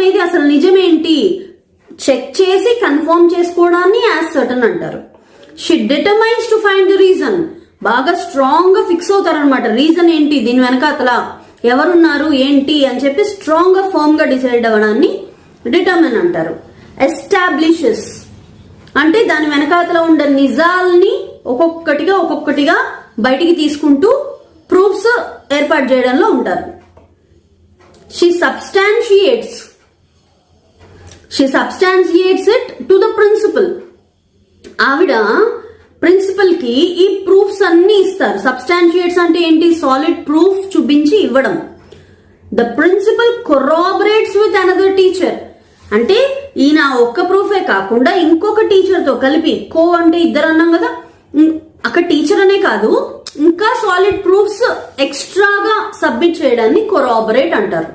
అనేది అసలు నిజమేంటి చెక్ చేసి కన్ఫర్మ్ చేసుకోవడాన్ని యాజ్ సర్టన్ అంటారు. She determines to find the reason, బాగా స్ట్రాంగ్ గా ఫిక్స్ అవుతారనమాట. రీజన్ ఏంటి, దీని వెనక అతలా ఎవరున్నారు ఏంటి అని చెప్పి స్ట్రాంగ్ గా ఫర్మ్ గా డిసైడ్ అవ్వడాన్ని డిటర్మిన్ అంటారు. ఎస్టాబ్లిషెస్ అంటే దాని వెనకాతల ఉండే నిజాల్ని ఒక్కొక్కటిగా బయటికి తీసుకుంటూ ప్రూఫ్స్ ఏర్పాటు చేయడంలో ఉంటారు. She substantiates it to the principal. ఆవిడ ప్రిన్సిపల్ కి ఈ ప్రూఫ్స్ అన్ని ఇస్తారు. సబ్స్టాన్షియేట్స్ అంటే ఏంటి, సాలిడ్ ప్రూఫ్ చూపించి ఇవ్వడం. The principal corroborates with another teacher అంటే ఈయన ఒక్క ప్రూఫే కాకుండా ఇంకొక టీచర్ తో కలిపి, కో అంటే ఇద్దరు అన్నాం కదా, అక్కడ టీచర్ అనే కాదు ఇంకా సాలిడ్ ప్రూఫ్స్ ఎక్స్ట్రాగా సబ్మిట్ చేయడాన్ని కొరాబరేట్ అంటారు.